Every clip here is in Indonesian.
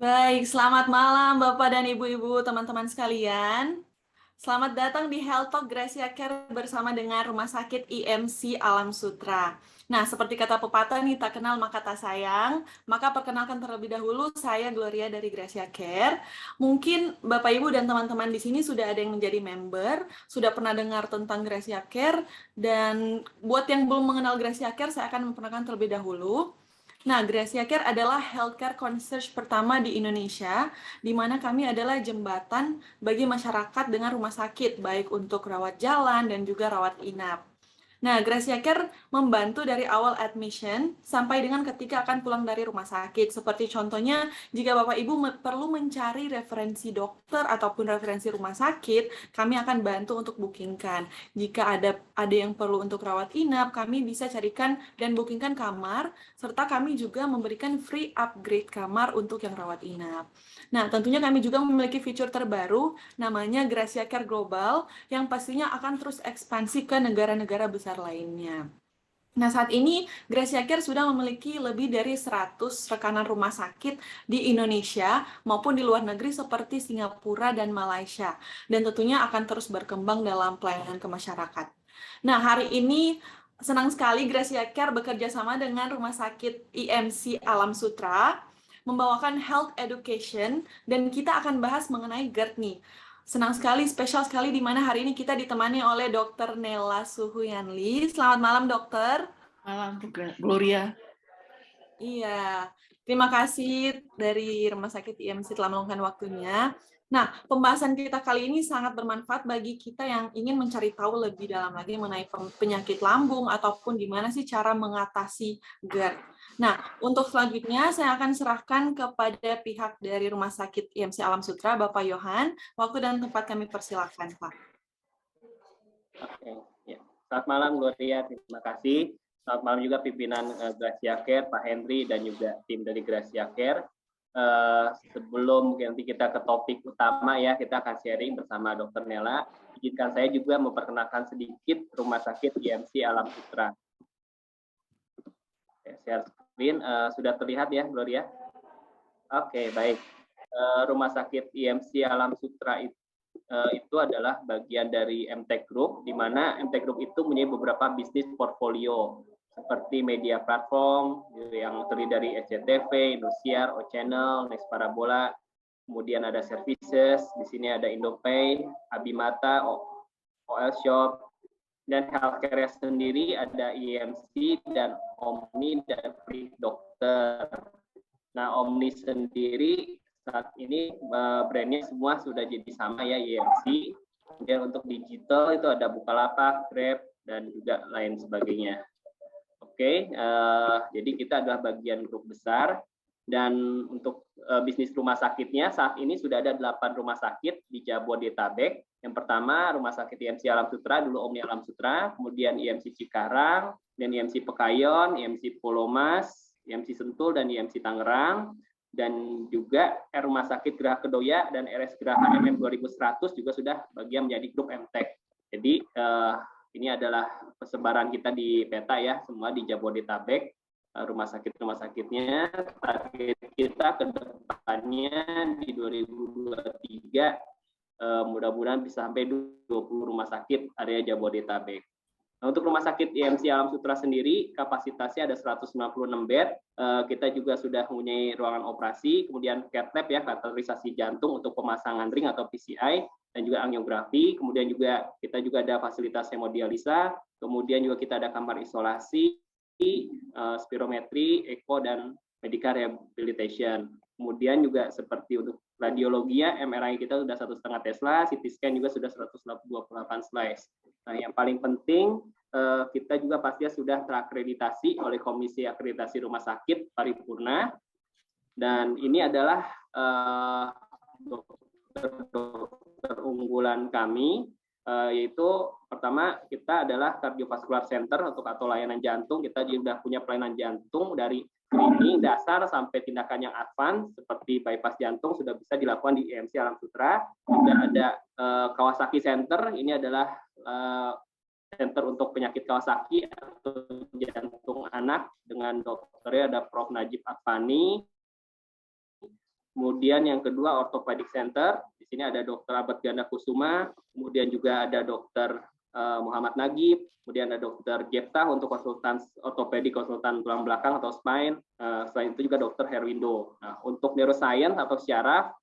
Baik, selamat malam Bapak dan Ibu-Ibu, teman-teman sekalian. Selamat datang di Health Talk Gracia Care bersama dengan Rumah Sakit IMC Alam Sutra. Nah, seperti kata pepatah nih, tak kenal maka tak sayang. Maka perkenalkan terlebih dahulu, saya Gloria dari Gracia Care. Mungkin Bapak Ibu dan teman-teman di sini sudah ada yang menjadi member, sudah pernah dengar tentang Gracia Care, dan buat yang belum mengenal Gracia Care, saya akan memperkenalkan terlebih dahulu. Nah, Gracia Care adalah healthcare concierge pertama di Indonesia, di mana kami adalah jembatan bagi masyarakat dengan rumah sakit, baik untuk rawat jalan dan juga rawat inap. Nah, Gracia Care membantu dari awal admission sampai dengan ketika akan pulang dari rumah sakit. Seperti contohnya, jika Bapak Ibu perlu mencari referensi dokter ataupun referensi rumah sakit, kami akan bantu untuk bookingkan. Jika ada yang perlu untuk rawat inap, kami bisa carikan dan bookingkan kamar, serta kami juga memberikan free upgrade kamar untuk yang rawat inap. Nah, tentunya kami juga memiliki fitur terbaru, namanya Gracia Care Global, yang pastinya akan terus ekspansi ke negara-negara besar lainnya. Nah, saat ini Gracia Care sudah memiliki lebih dari 100 rekanan rumah sakit di Indonesia maupun di luar negeri seperti Singapura dan Malaysia. Dan tentunya akan terus berkembang dalam pelayanan ke masyarakat. Nah, hari ini senang sekali Gracia Care bekerja sama dengan Rumah Sakit IMC Alam Sutra membawakan health education dan kita akan bahas mengenai GERD nih. Senang sekali, spesial sekali di mana hari ini kita ditemani oleh Dr. Nela Suhuyanli. Selamat malam, dokter. Malam, Gloria. Iya, terima kasih dari Rumah Sakit IMC telah meluangkan waktunya. Nah, pembahasan kita kali ini sangat bermanfaat bagi kita yang ingin mencari tahu lebih dalam lagi mengenai penyakit lambung ataupun gimana sih cara mengatasi GERD. Nah, untuk selanjutnya saya akan serahkan kepada pihak dari Rumah Sakit IMC Alam Sutra, Bapak Yohan. Waktu dan tempat kami persilakan, Pak. Oke, ya. Selamat malam Gloria, terima kasih. Selamat malam juga pimpinan Gracia Care, Pak Henry dan juga tim dari Gracia Care. Sebelum nanti kita ke topik utama ya, kita akan sharing bersama Dr. Nela. Izinkan saya juga memperkenalkan sedikit Rumah Sakit IMC Alam Sutra. Share screen, sudah terlihat ya Gloria? Oke, baik. Rumah Sakit IMC Alam Sutra itu adalah bagian dari MTech Group, di mana MTech Group itu punya beberapa bisnis portfolio seperti media platform yang terdiri dari SCTV, Indosiar, O-Channel, Next Parabola, kemudian ada services, di sini ada Indopay, Abimata, OL Shop, dan healthcare sendiri ada IMC dan Omni dan Free Dokter. Nah, Omni sendiri saat ini brandnya semua sudah jadi sama ya, IMC. Kemudian untuk digital itu ada Bukalapak, Grab, dan juga lain sebagainya. Oke, jadi kita adalah bagian grup besar. Dan untuk bisnis rumah sakitnya saat ini sudah ada 8 rumah sakit di Jabodetabek. Yang pertama Rumah Sakit IMC Alam Sutra, dulu Omni Alam Sutra, kemudian IMC Cikarang, dan IMC Pekayon, IMC Pulomas, IMC Sentul, dan IMC Tangerang. Dan juga Rumah Sakit Geraha Kedoya dan RS Geraha MM 2100 juga sudah bagian menjadi grup MTech. Jadi ini adalah persebaran kita di peta ya, semua di Jabodetabek, rumah sakitnya. Target kita ke depannya di 2023 mudah-mudahan bisa sampai 20 rumah sakit area Jabodetabek. Nah, untuk Rumah Sakit IMC Alam Sutra sendiri, kapasitasnya ada 196 bed. Kita juga sudah mempunyai ruangan operasi, kemudian cath lab ya, kateterisasi jantung untuk pemasangan ring atau PCI, dan juga angiografi. Kemudian juga kita juga ada fasilitas hemodialisa, kemudian juga kita ada kamar isolasi, spirometri, echo, dan medical rehabilitation. Kemudian juga seperti untuk radiologi ya, MRI kita sudah 1,5 Tesla, CT scan juga sudah 128 slice. Nah, yang paling penting kita juga pasti sudah terakreditasi oleh Komisi Akreditasi Rumah Sakit Paripurna, dan ini adalah dokter unggulan kami, yaitu pertama kita adalah Cardiovascular Center atau layanan jantung. Kita juga punya pelayanan jantung dari screening dasar sampai tindakan yang advance seperti bypass jantung sudah bisa dilakukan di IMC Alam Sutra. Juga ada Kawasaki Center, ini adalah center untuk penyakit Kawasaki atau jantung anak, dengan dokternya ada Prof. Najib Advani. Kemudian yang kedua Orthopedic Center. Di sini ada Dr. Abad Ganda Kusuma, kemudian juga ada Dr. Muhammad Nagib, kemudian ada Dr. Jepta untuk konsultan ortopedik, konsultan tulang belakang atau spine. Selain itu juga Dr. Herwindo. Nah, untuk neuroscience atau syaraf,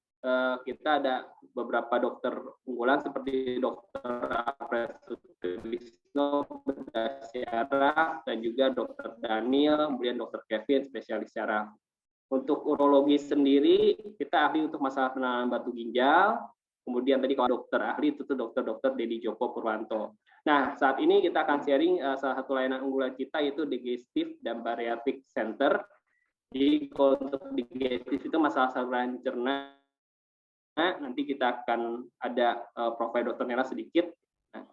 kita ada beberapa dokter unggulan seperti Dr. Alfred Sutrisno, bedah syaraf, dan juga Dr. Daniel, kemudian Dr. Kevin, spesialis syaraf. Untuk urologi sendiri, kita ahli untuk masalah penanganan batu ginjal. Kemudian tadi kalau dokter ahli itu dokter Dedi Joko Purwanto. Nah, saat ini kita akan sharing salah satu layanan unggulan kita yaitu Digestive dan Bariatric Center. Jadi kalau untuk digestive itu masalah saluran cerna. Nanti kita akan ada profil dokter Nela sedikit. Nah,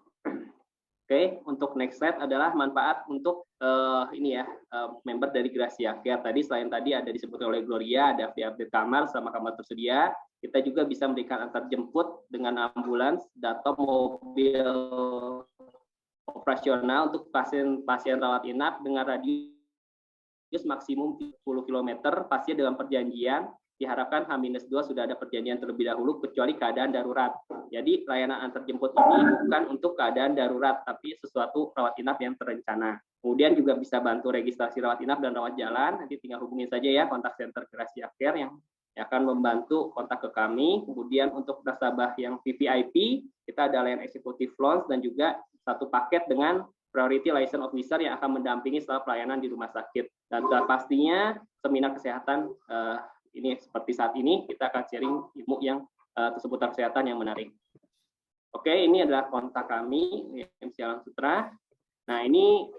Oke, untuk next slide adalah manfaat untuk member dari Gracia Care. Selain tadi ada disebut oleh Gloria, ada update kamar selama kamar tersedia. Kita juga bisa memberikan antar jemput dengan ambulans atau mobil operasional untuk pasien rawat inap dengan radius maksimum 10 km, pasti dengan perjanjian. Diharapkan H-2 sudah ada perjanjian terlebih dahulu kecuali keadaan darurat. Jadi layanan antar jemput ini bukan untuk keadaan darurat, tapi sesuatu rawat inap yang terencana. Kemudian juga bisa bantu registrasi rawat inap dan rawat jalan. Nanti tinggal hubungi saja ya kontak center Gracia Care yang akan membantu kontak ke kami. Kemudian untuk nasabah yang VVIP, kita ada layanan eksekutif lounge dan juga satu paket dengan priority license officer yang akan mendampingi setelah pelayanan di rumah sakit. Dan pastinya seminar kesehatan ini seperti saat ini kita akan sharing ilmu yang seputar kesehatan yang menarik. Oke, ini adalah kontak kami IMC Alam Sutra. Nah, ini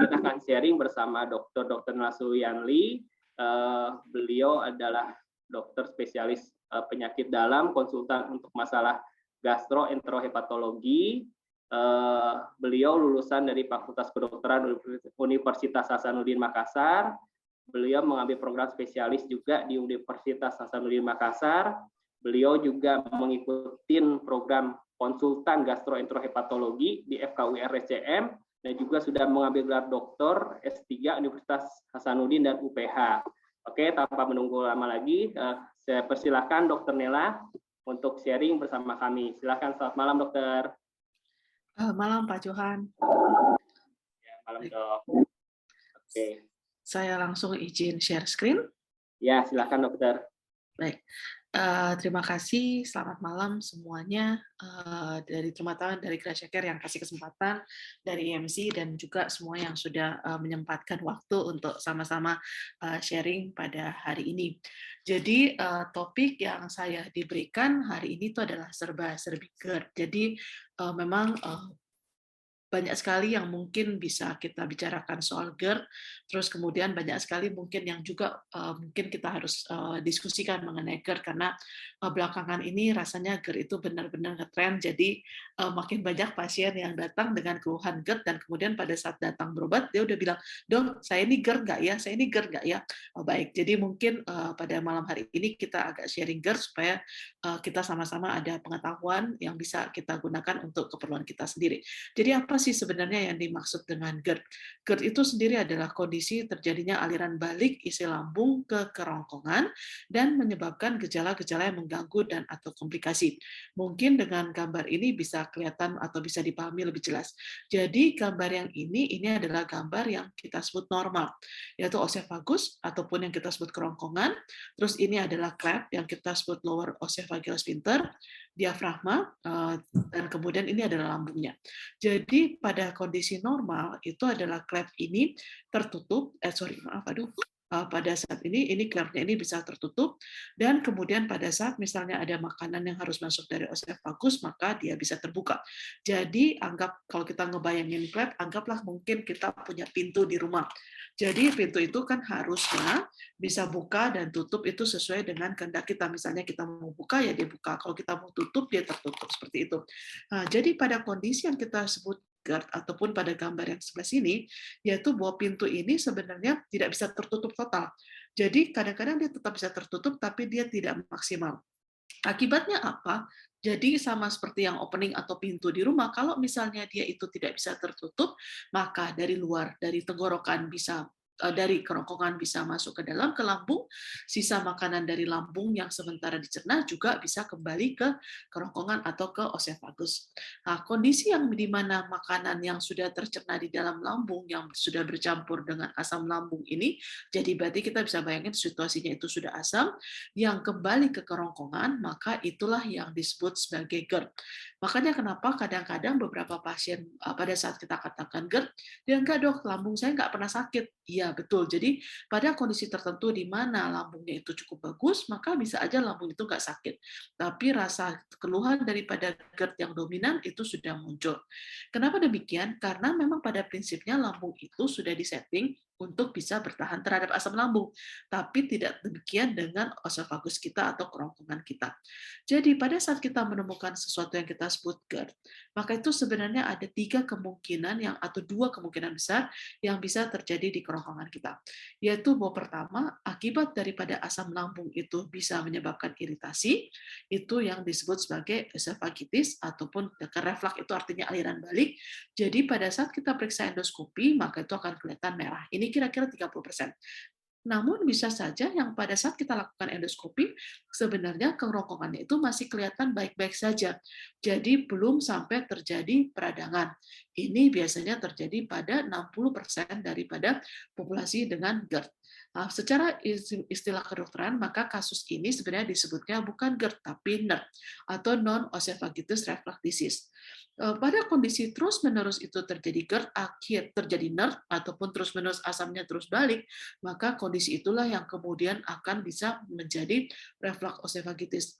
kita akan sharing bersama Dr. Nasuyanli. Beliau adalah dokter spesialis penyakit dalam, konsultan untuk masalah gastroenterohepatologi. Beliau lulusan dari Fakultas Kedokteran Universitas Hasanuddin Makassar. Beliau mengambil program spesialis juga di Universitas Hasanuddin Makassar. Beliau juga mengikuti program konsultan gastroenterohepatologi di FKUI RSCM dan juga sudah mengambil gelar doktor S3 Universitas Hasanuddin dan UPH. Oke, tanpa menunggu lama lagi, saya persilahkan Dr. Nela untuk sharing bersama kami. Silakan, selamat malam dokter. Malam Pak Johan. Ya, malam dok. Oke. Saya langsung izin share screen. Ya, silakan dokter. Baik, terima kasih. Selamat malam semuanya. Terima kasih dari Gracia Care yang kasih kesempatan, dari IMC dan juga semua yang sudah menyempatkan waktu untuk sama-sama sharing pada hari ini. Jadi topik yang saya diberikan hari ini itu adalah serba-serbi GERD. Jadi memang banyak sekali yang mungkin bisa kita bicarakan soal GERD, terus kemudian banyak sekali mungkin yang juga mungkin kita harus diskusikan mengenai GERD, karena belakangan ini rasanya GERD itu benar-benar ngetren, jadi makin banyak pasien yang datang dengan keluhan GERD, dan kemudian pada saat datang berobat, dia udah bilang, "Dok, saya ini GERD nggak ya? Saya ini GERD nggak ya?" Baik, jadi mungkin pada malam hari ini kita agak sharing GERD, supaya kita sama-sama ada pengetahuan yang bisa kita gunakan untuk keperluan kita sendiri. Jadi apa sih sebenarnya yang dimaksud dengan GERD? GERD itu sendiri adalah kondisi terjadinya aliran balik isi lambung ke kerongkongan dan menyebabkan gejala-gejala yang mengganggu dan atau komplikasi. Mungkin dengan gambar ini bisa kelihatan atau bisa dipahami lebih jelas. Jadi gambar yang ini adalah gambar yang kita sebut normal, yaitu oesophagus ataupun yang kita sebut kerongkongan. Terus ini adalah cleft yang kita sebut lower esophageal sphincter, diafragma, dan kemudian ini adalah lambungnya. Jadi pada kondisi normal itu adalah cleft ini tertutup, pada saat ini cleft-nya ini bisa tertutup, dan kemudian pada saat misalnya ada makanan yang harus masuk dari esophagus, maka dia bisa terbuka. Jadi anggap, kalau kita ngebayangin cleft, anggaplah mungkin kita punya pintu di rumah. Jadi pintu itu kan harusnya bisa buka dan tutup itu sesuai dengan kehendak kita. Misalnya kita mau buka, ya dia buka. Kalau kita mau tutup, dia tertutup. Seperti itu. Nah, jadi pada kondisi yang kita sebut GERD, ataupun pada gambar yang sebelah sini, yaitu bahwa pintu ini sebenarnya tidak bisa tertutup total. Jadi kadang-kadang dia tetap bisa tertutup, tapi dia tidak maksimal. Akibatnya apa? Jadi sama seperti yang opening atau pintu di rumah, kalau misalnya dia itu tidak bisa tertutup, maka dari luar, dari tenggorokan bisa dari kerongkongan bisa masuk ke dalam ke lambung, sisa makanan dari lambung yang sementara dicerna juga bisa kembali ke kerongkongan atau ke osefagus. Nah, kondisi yang di mana makanan yang sudah tercerna di dalam lambung yang sudah bercampur dengan asam lambung ini, jadi berarti kita bisa bayangin situasinya itu sudah asam yang kembali ke kerongkongan, maka itulah yang disebut sebagai GERD. Makanya kenapa kadang-kadang beberapa pasien pada saat kita katakan GERD, dia enggak dok, lambung saya nggak pernah sakit. Iya betul. Jadi pada kondisi tertentu di mana lambungnya itu cukup bagus, maka bisa aja lambung itu nggak sakit. Tapi rasa keluhan daripada GERD yang dominan itu sudah muncul. Kenapa demikian? Karena memang pada prinsipnya lambung itu sudah disetting untuk bisa bertahan terhadap asam lambung, tapi tidak demikian dengan oesophagus kita atau kerongkongan kita. Jadi pada saat kita menemukan sesuatu yang kita sebut GERD, maka itu sebenarnya ada 3 kemungkinan yang atau 2 kemungkinan besar yang bisa terjadi di kerongkongan kita. Yaitu bahwa pertama, akibat daripada asam lambung itu bisa menyebabkan iritasi, itu yang disebut sebagai esophagitis ataupun reflux itu artinya aliran balik. Jadi pada saat kita periksa endoskopi, maka itu akan kelihatan merah. Ini kira-kira 30%. Namun bisa saja yang pada saat kita lakukan endoskopi, sebenarnya kerongkongannya itu masih kelihatan baik-baik saja. Jadi belum sampai terjadi peradangan. Ini biasanya terjadi pada 60% daripada populasi dengan GERD. Nah, secara istilah kedokteran, maka kasus ini sebenarnya disebutnya bukan GERD, tapi NERD, atau non-oesophagitis reflux disease. Pada kondisi terus-menerus itu terjadi GERD, terjadi NERD, ataupun terus-menerus asamnya terus balik, maka kondisi itulah yang kemudian akan bisa menjadi reflux oesophagitis.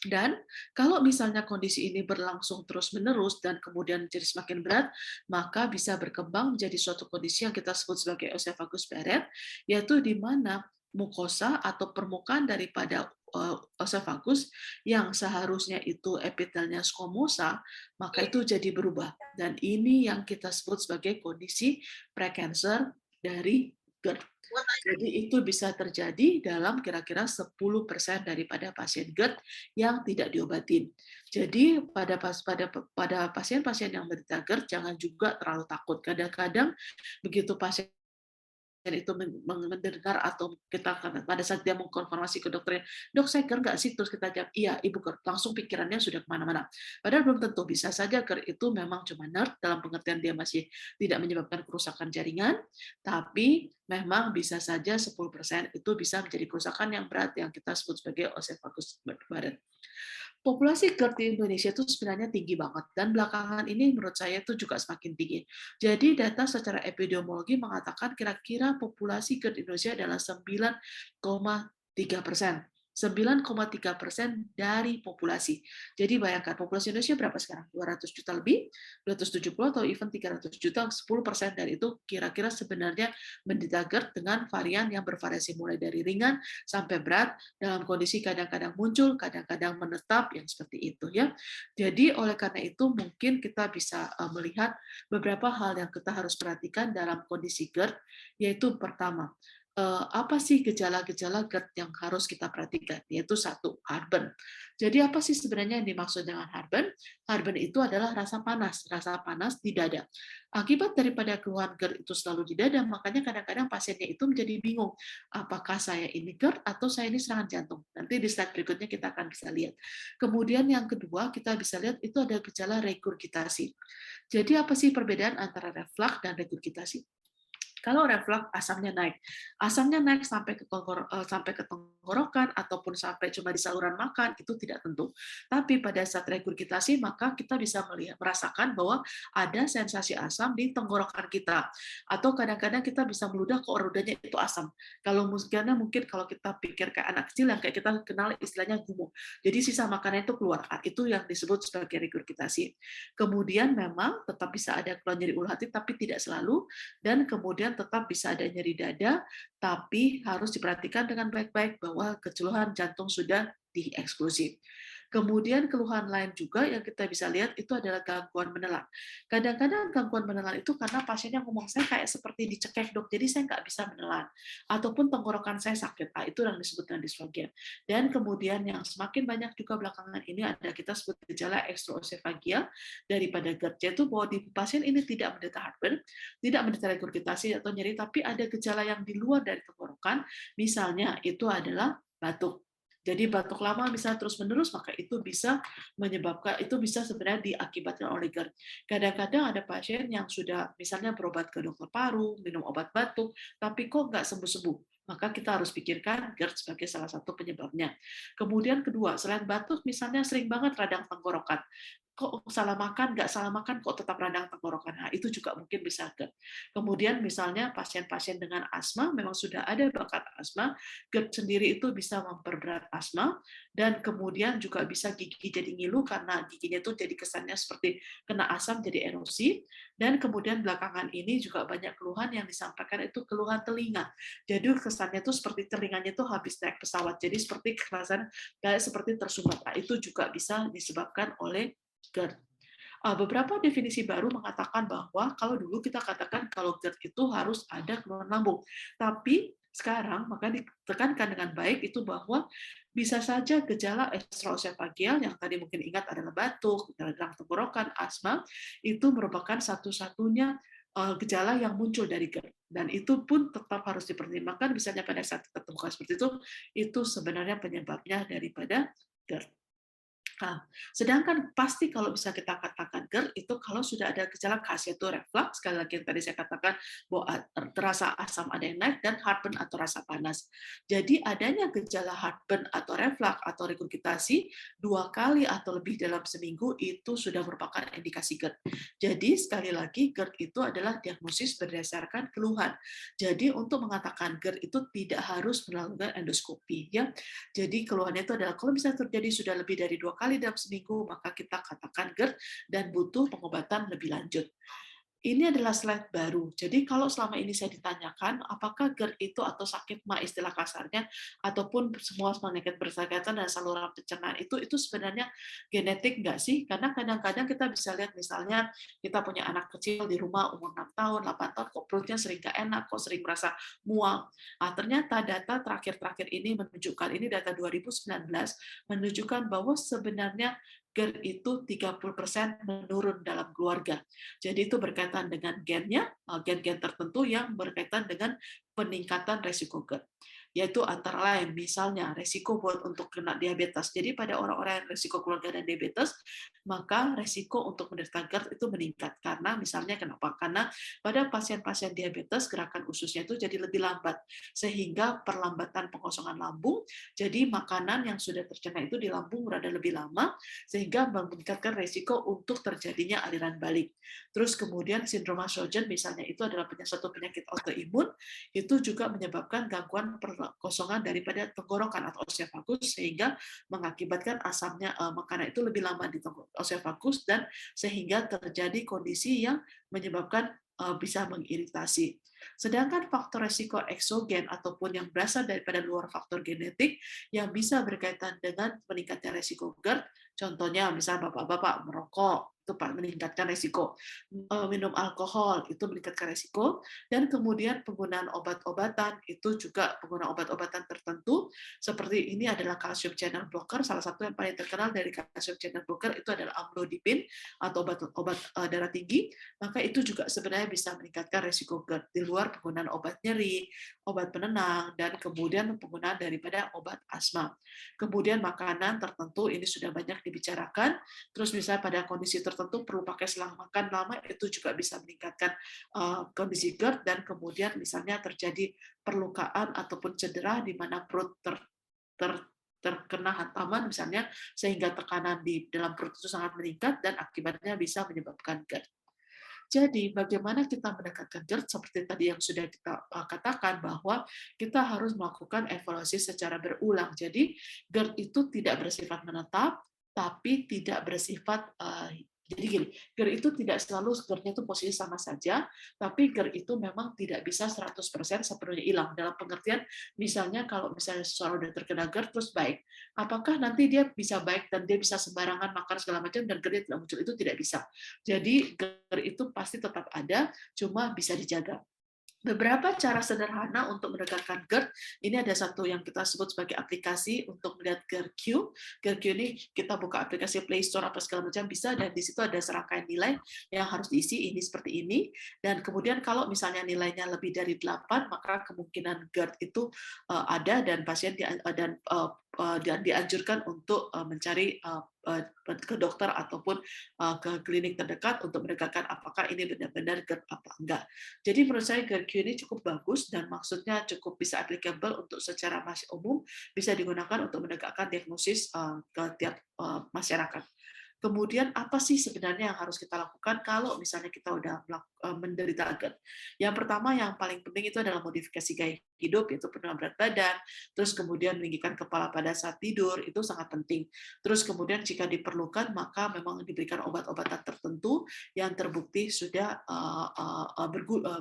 Dan kalau misalnya kondisi ini berlangsung terus-menerus dan kemudian jadi semakin berat, maka bisa berkembang menjadi suatu kondisi yang kita sebut sebagai oesophagus Barrett, yaitu di mana mukosa atau permukaan daripada oesophagus yang seharusnya itu epitelnya squamosa, maka itu jadi berubah. Dan ini yang kita sebut sebagai kondisi precancer dari GERD. Jadi itu bisa terjadi dalam kira-kira 10% daripada pasien GERD yang tidak diobatin. Jadi pada pasien-pasien yang menderita GERD jangan juga terlalu takut. Kadang-kadang begitu pasien itu mendengar atau kita pada saat dia mengkonfirmasi ke dokternya, dok saya GERD nggak sih? Terus kita jawab, iya ibu GERD, langsung pikirannya sudah kemana-mana. Padahal belum tentu, bisa saja GERD itu memang cuma NERD, dalam pengertian dia masih tidak menyebabkan kerusakan jaringan, tapi memang bisa saja 10% itu bisa menjadi kerusakan yang berat yang kita sebut sebagai oesophagus Barrett. Populasi GERD di Indonesia itu sebenarnya tinggi banget, dan belakangan ini menurut saya itu juga semakin tinggi. Jadi data secara epidemiologi mengatakan kira-kira populasi GERD di Indonesia adalah 9,3%. 9,3% dari populasi. Jadi bayangkan populasi Indonesia berapa sekarang? 200 juta lebih, 270 atau even 300 juta, 10% dari itu kira-kira sebenarnya menderita GERD dengan varian yang bervariasi mulai dari ringan sampai berat, dalam kondisi kadang-kadang muncul, kadang-kadang menetap, yang seperti itu ya. Jadi oleh karena itu mungkin kita bisa melihat beberapa hal yang kita harus perhatikan dalam kondisi GERD, yaitu pertama, apa sih gejala-gejala GERD yang harus kita perhatikan? Yaitu satu, heartburn. Jadi apa sih sebenarnya yang dimaksud dengan heartburn? Heartburn itu adalah rasa panas di dada. Akibat daripada keluhan GERD itu selalu di dada, makanya kadang-kadang pasiennya itu menjadi bingung, apakah saya ini GERD atau saya ini serangan jantung. Nanti di slide berikutnya kita akan bisa lihat. Kemudian yang kedua, kita bisa lihat itu ada gejala regurgitasi. Jadi apa sih perbedaan antara reflux dan regurgitasi? Kalau reflux asamnya naik sampai ke tenggorokan ataupun sampai cuma di saluran makan itu tidak tentu. Tapi pada saat regurgitasi maka kita bisa merasakan bahwa ada sensasi asam di tenggorokan kita, atau kadang-kadang kita bisa meludah kok ludahnya itu asam. Karena mungkin kalau kita pikir kayak anak kecil yang kayak kita kenal istilahnya gumo. Jadi sisa makanan itu keluar. Itu yang disebut sebagai regurgitasi. Kemudian memang tetap bisa ada keluhan nyeri ulu hati tapi tidak selalu, dan kemudian tetap bisa ada nyeri dada, tapi harus diperhatikan dengan baik-baik bahwa keceluhan jantung sudah dieksklusi. Kemudian keluhan lain juga yang kita bisa lihat itu adalah gangguan menelan. Kadang-kadang gangguan menelan itu karena pasiennya ngomong, saya kayak seperti dicekek dok, jadi saya nggak bisa menelan. Ataupun tenggorokan saya sakit, itu yang disebut dengan disfagia. Dan kemudian yang semakin banyak juga belakangan ini ada kita sebut gejala extraesophageal daripada GERD, yaitu bahwa di pasien ini tidak menderita heartburn, tidak menderita regurgitasi atau nyeri, tapi ada gejala yang di luar dari tenggorokan, misalnya itu adalah batuk. Jadi batuk lama bisa terus-menerus, maka itu bisa menyebabkan, itu bisa sebenarnya diakibatkan oleh GERD. Kadang-kadang ada pasien yang sudah misalnya berobat ke dokter paru, minum obat batuk, tapi kok nggak sembuh-sembuh. Maka kita harus pikirkan GERD sebagai salah satu penyebabnya. Kemudian kedua, selain batuk, misalnya sering banget radang tenggorokan. Kok salah makan, nggak salah makan, kok tetap radang tenggorokan. Nah, itu juga mungkin bisa GERD. Kemudian misalnya pasien-pasien dengan asma, memang sudah ada bakat asma, GERD sendiri itu bisa memperberat asma, dan kemudian juga bisa gigi jadi ngilu karena giginya itu jadi kesannya seperti kena asam, jadi erosi. Dan kemudian belakangan ini juga banyak keluhan yang disampaikan itu keluhan telinga. Jadi kesannya itu seperti telinganya itu habis naik pesawat, jadi seperti kerasan kayak seperti tersumbat. Nah, itu juga bisa disebabkan oleh GERD. Beberapa definisi baru mengatakan bahwa kalau dulu kita katakan kalau GERD itu harus ada keluhan lambung, tapi sekarang maka ditekankan dengan baik itu bahwa bisa saja gejala extraesophageal yang tadi mungkin ingat adalah batuk, radang tenggorokan, asma, itu merupakan satu-satunya gejala yang muncul dari GERD, dan itu pun tetap harus dipertimbangkan. Misalnya pada saat kita temukan seperti itu sebenarnya penyebabnya daripada GERD. Nah, sedangkan pasti kalau bisa kita katakan GERD itu kalau sudah ada gejala khas yaitu reflux, sekali lagi yang tadi saya katakan bahwa terasa asam ada yang naik, dan heartburn atau rasa panas. Jadi adanya gejala heartburn atau reflux atau regurgitasi 2 kali atau lebih dalam seminggu itu sudah merupakan indikasi GERD. Jadi sekali lagi GERD itu adalah diagnosis berdasarkan keluhan. Jadi untuk mengatakan GERD itu tidak harus melakukan endoskopi ya. Jadi keluhannya itu adalah kalau misalnya terjadi sudah lebih dari 2 kali dalam seminggu, maka kita katakan GERD dan butuh pengobatan lebih lanjut. Ini adalah slide baru. Jadi kalau selama ini saya ditanyakan apakah GERD itu atau sakit ma istilah kasarnya ataupun semua penyakit berkaitan dengan saluran pencernaan itu sebenarnya genetik nggak sih? Karena kadang-kadang kita bisa lihat misalnya kita punya anak kecil di rumah umur 6 tahun, 8 tahun, kok perutnya sering nggak enak, kok sering merasa mual. Nah, ternyata data terakhir-terakhir ini menunjukkan, ini data 2019, menunjukkan bahwa sebenarnya GERD itu 30% menurun dalam keluarga. Jadi itu berkaitan dengan gennya, gen-gen tertentu yang berkaitan dengan peningkatan resiko GERD. Yaitu antara lain, misalnya resiko buat untuk kena diabetes. Jadi pada orang-orang yang resiko keluarga dan diabetes, maka resiko untuk menderita GERD itu meningkat. Karena misalnya kenapa? Karena pada pasien-pasien diabetes, gerakan ususnya itu jadi lebih lambat. Sehingga perlambatan pengosongan lambung, jadi makanan yang sudah tercerna itu di lambung berada lebih lama, sehingga meningkatkan resiko untuk terjadinya aliran balik. Terus kemudian sindrom Sjögren misalnya itu adalah suatu penyakit autoimun, itu juga menyebabkan gangguan perkosongan daripada tenggorokan atau oesophagus sehingga mengakibatkan asamnya makanan itu lebih lama di oesophagus dan sehingga terjadi kondisi yang menyebabkan bisa mengiritasi. Sedangkan faktor resiko eksogen ataupun yang berasal daripada luar faktor genetik yang bisa berkaitan dengan meningkatnya resiko GERD, contohnya misalnya bapak-bapak merokok, itu meningkatkan resiko, minum alkohol itu meningkatkan resiko, dan kemudian penggunaan obat-obatan itu juga penggunaan obat-obatan tertentu seperti ini adalah calcium channel blocker. Salah satu yang paling terkenal dari calcium channel blocker itu adalah amlodipine atau obat darah tinggi, maka itu juga sebenarnya bisa meningkatkan resiko GERD di luar penggunaan obat nyeri, obat penenang, dan kemudian penggunaan daripada obat asma. Kemudian makanan tertentu ini sudah banyak dibicarakan, terus misalnya pada kondisi tertentu perlu pakai selang makan lama, itu juga bisa meningkatkan kondisi GERD, dan kemudian misalnya terjadi perlukaan ataupun cedera di mana perut terkena hantaman misalnya, sehingga tekanan di dalam perut itu sangat meningkat dan akibatnya bisa menyebabkan GERD. Jadi bagaimana kita mendekatkan GERD seperti tadi yang sudah kita katakan bahwa kita harus melakukan evaluasi secara berulang. Jadi GERD itu tidak bersifat menetap, tapi tidak bersifat Jadi gini, GERD itu tidak selalu GERD-nya itu posisi sama saja, tapi GERD itu memang tidak bisa 100% sepenuhnya hilang. Dalam pengertian, misalnya kalau misalnya seseorang sudah terkena GERD terus baik, apakah nanti dia bisa baik dan dia bisa sembarangan makan segala macam dan GERD-nya tidak muncul? Itu tidak bisa. Jadi GERD itu pasti tetap ada, cuma bisa dijaga. Beberapa cara sederhana untuk menegakkan GERD, ini ada satu yang kita sebut sebagai aplikasi untuk melihat GERD-Q. GERD-Q ini kita buka aplikasi Play Store apa segala macam bisa, dan di situ ada serangkaian nilai yang harus diisi, ini seperti ini. Dan kemudian kalau misalnya nilainya lebih dari 8, maka kemungkinan GERD itu ada dan pasien dan dianjurkan untuk mencari ke dokter ataupun ke klinik terdekat untuk menegakkan apakah ini benar-benar GERD apa enggak. Jadi menurut saya GERD-Q ini cukup bagus dan maksudnya cukup bisa applicable untuk secara umum, bisa digunakan untuk menegakkan diagnosis ke tiap masyarakat. Kemudian apa sih sebenarnya yang harus kita lakukan kalau misalnya kita udah menderita GERD? Yang pertama yang paling penting itu adalah modifikasi gaya hidup, yaitu penurunan berat badan, terus kemudian meninggikan kepala pada saat tidur, itu sangat penting. Terus kemudian jika diperlukan, maka memang diberikan obat-obatan tertentu yang terbukti sudah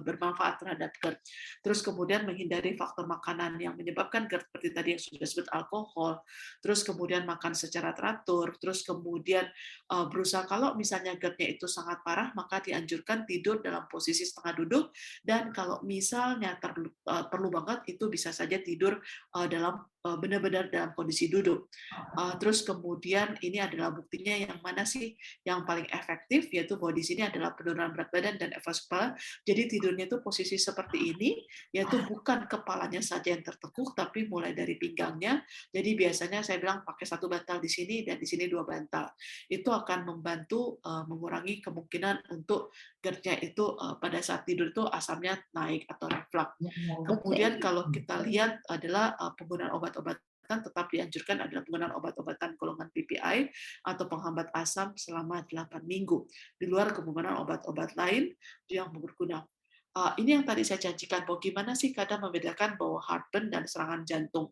bermanfaat terhadap GERD. Terus kemudian menghindari faktor makanan yang menyebabkan GERD, seperti tadi yang sudah disebut alkohol, terus kemudian makan secara teratur, terus kemudian berusaha kalau misalnya GERD-nya itu sangat parah, maka dianjurkan tidur dalam posisi setengah duduk, dan kalau misalnya perlu banget, itu bisa saja tidur dalam benar-benar dalam kondisi duduk. Terus kemudian ini adalah buktinya yang mana sih yang paling efektif, yaitu bahwa di sini adalah penurunan berat badan dan evaluasi kepala. Jadi tidurnya itu posisi seperti ini, yaitu bukan kepalanya saja yang tertekuk, tapi mulai dari pinggangnya. Jadi biasanya saya bilang pakai satu bantal di sini dan di sini 2 bantal. Itu akan membantu mengurangi kemungkinan untuk GERD-nya itu pada saat tidur itu asamnya naik atau reflux. Kemudian kalau kita lihat adalah penggunaan obat-obatan, tetap dianjurkan adalah penggunaan obat-obatan golongan PPI atau penghambat asam selama 8 minggu. Di luar penggunaan obat-obat lain yang berguna. Ini yang tadi saya janjikan, bahwa gimana sih kadang membedakan bahwa heartburn dan serangan jantung.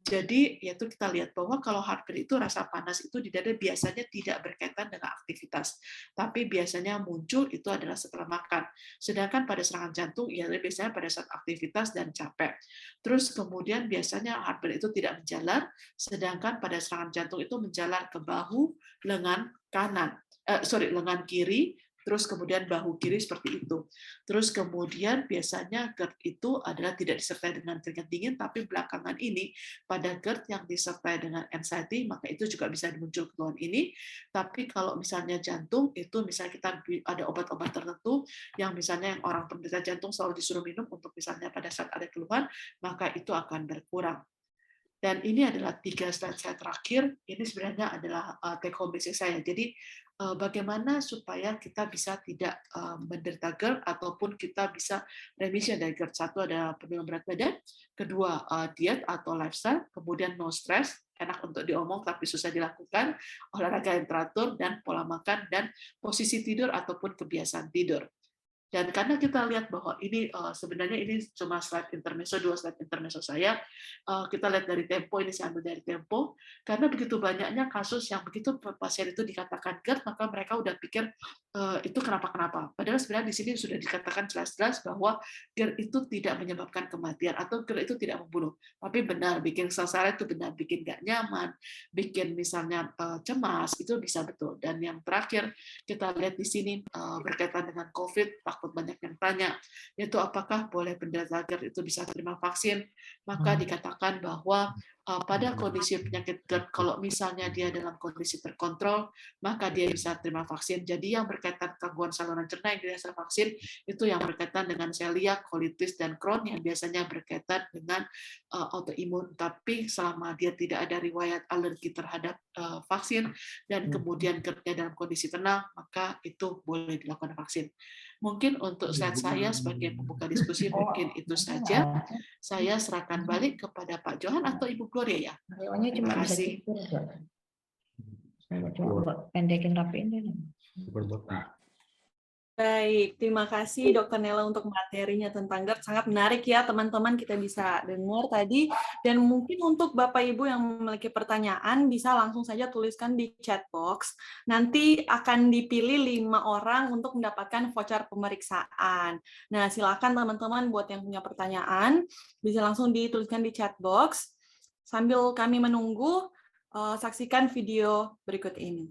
Jadi yaitu kita lihat bahwa kalau heartburn itu rasa panas itu di dada biasanya tidak berkaitan dengan aktivitas, tapi biasanya muncul itu adalah setelah makan. Sedangkan pada serangan jantung ya biasanya pada saat aktivitas dan capek. Terus kemudian biasanya heartburn itu tidak menjalar, sedangkan pada serangan jantung itu menjalar ke bahu, lengan kanan, lengan kiri, terus kemudian bahu kiri seperti itu. Terus kemudian biasanya GERD itu adalah tidak disertai dengan keringat dingin, tapi belakangan ini pada GERD yang disertai dengan anxiety, maka itu juga bisa muncul keluhan ini. Tapi kalau misalnya jantung, itu misalnya kita ada obat-obat tertentu yang misalnya yang orang penderita jantung selalu disuruh minum untuk misalnya pada saat ada keluhan, maka itu akan berkurang. Dan ini adalah 3 slide saya terakhir. Ini sebenarnya adalah take home basic saya. Jadi bagaimana supaya kita bisa tidak menderita GERD ataupun kita bisa remisi dari GERD. Satu adalah penurunan berat badan, kedua diet atau lifestyle, kemudian no stress, enak untuk diomong tapi susah dilakukan, olahraga yang teratur, dan pola makan, dan posisi tidur ataupun kebiasaan tidur. Dan karena kita lihat bahwa ini sebenarnya ini cuma slide intermezzo, 2 slide intermezzo saya, kita lihat dari Tempo, ini saya ambil dari Tempo, karena begitu banyaknya kasus yang begitu pasien itu dikatakan GERD, maka mereka udah pikir itu kenapa-kenapa. Padahal sebenarnya di sini sudah dikatakan jelas-jelas bahwa GERD itu tidak menyebabkan kematian, atau GERD itu tidak membunuh. Tapi benar, bikin sel-sel itu benar, bikin nggak nyaman, bikin misalnya cemas, itu bisa betul. Dan yang terakhir, kita lihat di sini berkaitan dengan COVID, takut banyak yang tanya, yaitu apakah boleh penderita GERD itu bisa terima vaksin. Maka dikatakan bahwa pada kondisi penyakit GERD, kalau misalnya dia dalam kondisi terkontrol, maka dia bisa terima vaksin. Jadi yang berkaitan gangguan saluran cerna yang dirasakan vaksin, itu yang berkaitan dengan celiak, colitis, dan Crohn, yang biasanya berkaitan dengan autoimun. Tapi selama dia tidak ada riwayat alergi terhadap vaksin, dan kemudian GERD-nya dalam kondisi tenang, maka itu boleh dilakukan vaksin. Mungkin untuk slide saya sebagai pembuka diskusi, mungkin itu saja. Saya serahkan balik kepada Pak Johan atau Ibu Gloria ya. Terima kasih. Pendekin rapiin deh. Baik, terima kasih Dr. Nela untuk materinya tentang GERD. Sangat menarik ya teman-teman, kita bisa dengar tadi. Dan mungkin untuk Bapak Ibu yang memiliki pertanyaan bisa langsung saja tuliskan di chat box. Nanti akan dipilih 5 orang untuk mendapatkan voucher pemeriksaan. Nah, silakan teman-teman buat yang punya pertanyaan bisa langsung dituliskan di chat box. Sambil kami menunggu, saksikan video berikut ini.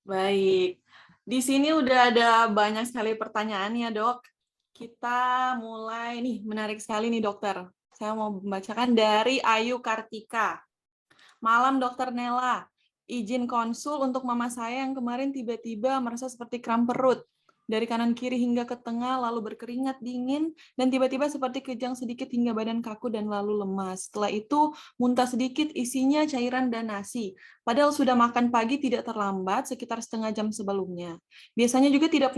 Baik, di sini udah ada banyak sekali pertanyaan ya dok. Kita mulai nih, menarik sekali nih dokter. Saya mau membacakan dari Ayu Kartika. Malam dokter Nela, izin konsul untuk mama saya yang kemarin tiba-tiba merasa seperti kram perut. Dari kanan kiri hingga ke tengah, lalu berkeringat dingin, dan tiba-tiba seperti kejang sedikit hingga badan kaku dan lalu lemas. Setelah itu, muntah sedikit isinya cairan dan nasi. Padahal sudah makan pagi tidak terlambat, sekitar setengah jam sebelumnya. Biasanya juga tidak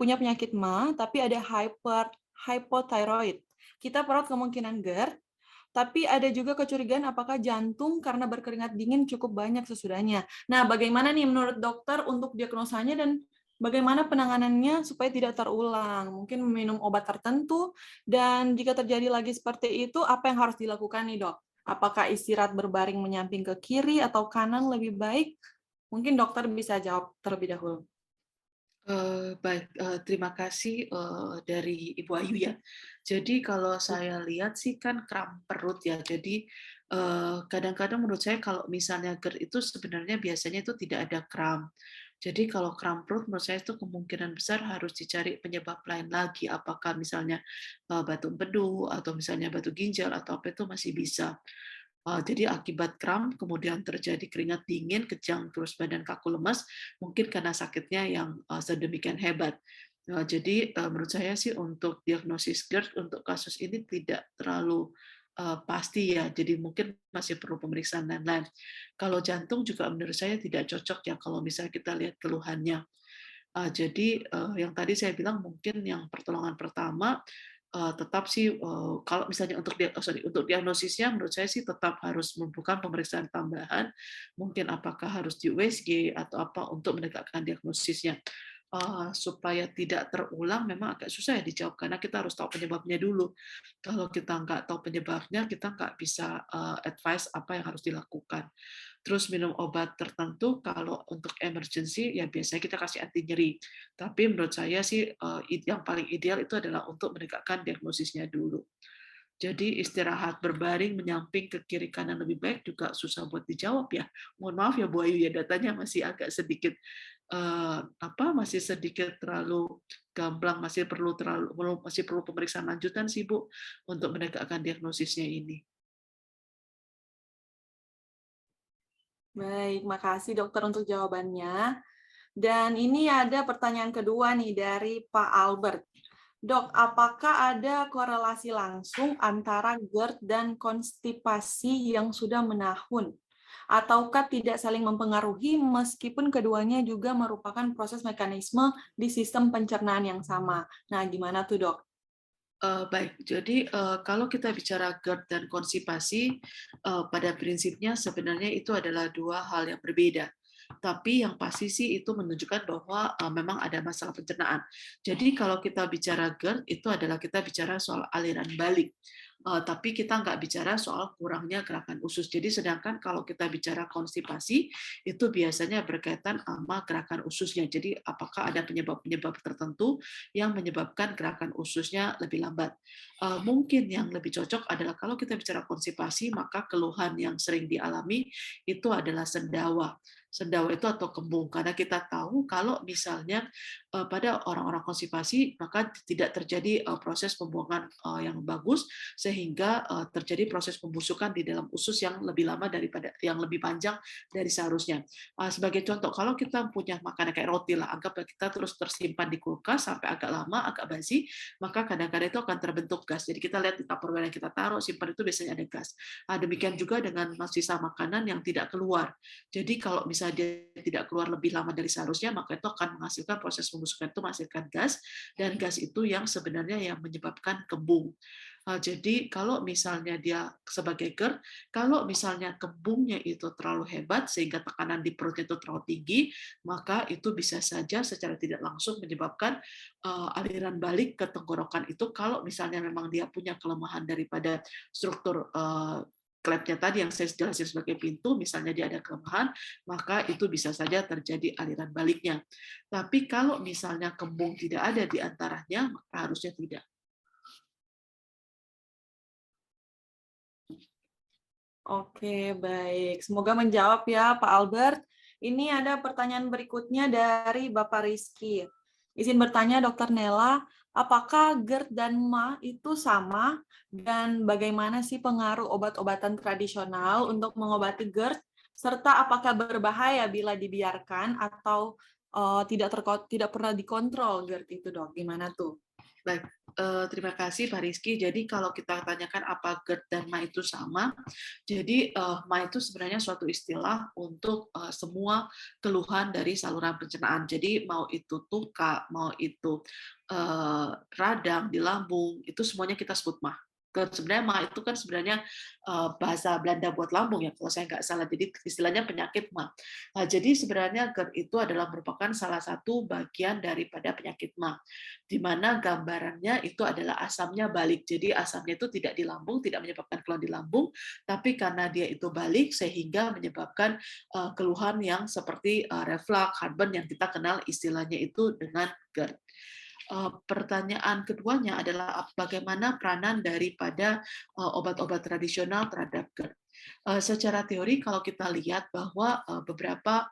punya penyakit MA, tapi ada hypothyroid. Kita perut kemungkinan GERD, tapi ada juga kecurigaan apakah jantung karena berkeringat dingin cukup banyak sesudahnya. Nah, bagaimana nih menurut dokter untuk diagnosanya dan bagaimana penanganannya supaya tidak terulang? Mungkin minum obat tertentu, dan jika terjadi lagi seperti itu, apa yang harus dilakukan nih dok? Apakah istirahat berbaring menyamping ke kiri atau kanan lebih baik? Mungkin dokter bisa jawab terlebih dahulu. Baik, terima kasih dari Ibu Ayu ya. Jadi kalau saya lihat sih kan kram perut ya. Jadi kadang-kadang menurut saya kalau misalnya GERD itu sebenarnya biasanya itu tidak ada kram. Jadi kalau kram perut menurut saya itu kemungkinan besar harus dicari penyebab lain lagi. Apakah misalnya batu empedu atau misalnya batu ginjal atau apa itu masih bisa. Jadi akibat kram, kemudian terjadi keringat dingin, kejang, terus badan kaku lemas, mungkin karena sakitnya yang sedemikian hebat. Jadi menurut saya sih untuk diagnosis GERD untuk kasus ini tidak terlalu pasti ya, jadi mungkin masih perlu pemeriksaan lain-lain. Kalau jantung juga menurut saya tidak cocok ya kalau misalnya kita lihat keluhannya. Jadi yang tadi saya bilang mungkin yang pertolongan pertama tetap sih kalau misalnya untuk diagnosisnya menurut saya sih tetap harus membutuhkan pemeriksaan tambahan, mungkin apakah harus di USG atau apa untuk menegakkan diagnosisnya. supaya tidak terulang memang agak susah ya dijawab, karena kita harus tahu penyebabnya dulu. Kalau kita nggak tahu penyebabnya, kita nggak bisa advice apa yang harus dilakukan. Terus minum obat tertentu, kalau untuk emergency ya biasanya kita kasih anti nyeri. Tapi menurut saya sih yang paling ideal itu adalah untuk menegakkan diagnosisnya dulu. Jadi istirahat berbaring menyamping ke kiri kanan lebih baik juga susah buat dijawab ya. Mohon maaf ya Bu Ayu ya, datanya masih agak sedikit masih sedikit terlalu gamblang, masih perlu pemeriksaan lanjutan sih Bu untuk menegakkan diagnosisnya ini. Baik, makasih dokter untuk jawabannya. Dan ini ada pertanyaan kedua nih dari Pak Albert. Dok, apakah ada korelasi langsung antara GERD dan konstipasi yang sudah menahun? Ataukah tidak saling mempengaruhi meskipun keduanya juga merupakan proses mekanisme di sistem pencernaan yang sama? Nah, gimana tuh, Dok? Baik, jadi kalau kita bicara GERD dan konstipasi, pada prinsipnya sebenarnya itu adalah dua hal yang berbeda. Tapi yang pasti sih itu menunjukkan bahwa memang ada masalah pencernaan. Jadi kalau kita bicara GERD itu adalah kita bicara soal aliran balik. Tapi kita nggak bicara soal kurangnya gerakan usus. Jadi sedangkan kalau kita bicara konstipasi itu biasanya berkaitan sama gerakan ususnya. Jadi apakah ada penyebab-penyebab tertentu yang menyebabkan gerakan ususnya lebih lambat. Mungkin yang lebih cocok adalah kalau kita bicara konstipasi, maka keluhan yang sering dialami itu adalah sendawa. Sendawa itu atau kembung, karena kita tahu kalau misalnya pada orang-orang konstipasi maka tidak terjadi proses pembuangan yang bagus, sehingga terjadi proses pembusukan di dalam usus yang lebih lama daripada yang lebih panjang dari seharusnya. Sebagai contoh, kalau kita punya makanan kayak roti lah, anggaplah kita terus tersimpan di kulkas sampai agak lama, agak basi, maka kadang-kadang itu akan terbentuk gas. Jadi kita lihat di tupperware yang kita taruh, simpan itu biasanya ada gas. Demikian juga dengan sisa makanan yang tidak keluar. Jadi kalau misalnya dia tidak keluar lebih lama dari seharusnya, maka itu akan menghasilkan proses pembusukan itu menghasilkan gas, dan gas itu yang sebenarnya yang menyebabkan kembung. Jadi kalau misalnya dia sebagai GERD, kalau misalnya kembungnya itu terlalu hebat sehingga tekanan di perutnya itu terlalu tinggi, maka itu bisa saja secara tidak langsung menyebabkan aliran balik ke tenggorokan itu kalau misalnya memang dia punya kelemahan daripada struktur klepnya tadi yang saya jelasin sebagai pintu, misalnya dia ada kelemahan, maka itu bisa saja terjadi aliran baliknya. Tapi kalau misalnya kembung tidak ada di antaranya, maka harusnya tidak. Oke, baik. Semoga menjawab ya, Pak Albert. Ini ada pertanyaan berikutnya dari Bapak Rizky. Izin bertanya, Dokter Nela, apakah GERD dan MA itu sama? Dan bagaimana sih pengaruh obat-obatan tradisional untuk mengobati GERD? Serta apakah berbahaya bila dibiarkan atau tidak pernah dikontrol GERD itu, Dok? Gimana tuh? Baik, terima kasih Pak Rizky. Jadi kalau kita tanyakan apa GERD dan MA itu sama, jadi MA itu sebenarnya suatu istilah untuk semua keluhan dari saluran pencernaan. Jadi mau itu tuka, mau itu radang di lambung, itu semuanya kita sebut MA. Sebenarnya MA itu kan sebenarnya bahasa Belanda buat lambung ya, kalau saya nggak salah. Jadi istilahnya penyakit MA. Jadi sebenarnya GERD itu adalah merupakan salah satu bagian daripada penyakit MA, di mana gambarannya itu adalah asamnya balik. Jadi asamnya itu tidak di lambung, tidak menyebabkan keluhan di lambung, tapi karena dia itu balik sehingga menyebabkan keluhan yang seperti reflux, heartburn yang kita kenal istilahnya itu dengan GERD. Pertanyaan keduanya adalah bagaimana peranan daripada obat-obat tradisional terhadap GERD. Secara teori kalau kita lihat bahwa beberapa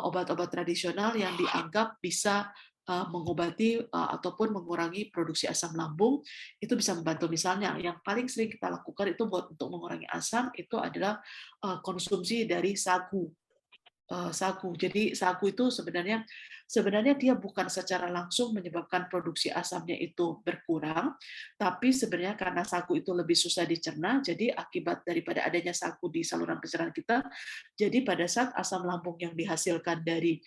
obat-obat tradisional yang dianggap bisa mengobati ataupun mengurangi produksi asam lambung itu bisa membantu. Misalnya yang paling sering kita lakukan itu untuk mengurangi asam itu adalah konsumsi dari sagu. Sagu. Jadi sagu itu sebenarnya dia bukan secara langsung menyebabkan produksi asamnya itu berkurang, tapi sebenarnya karena sagu itu lebih susah dicerna, jadi akibat daripada adanya sagu di saluran pencernaan kita, jadi pada saat asam lambung yang dihasilkan dari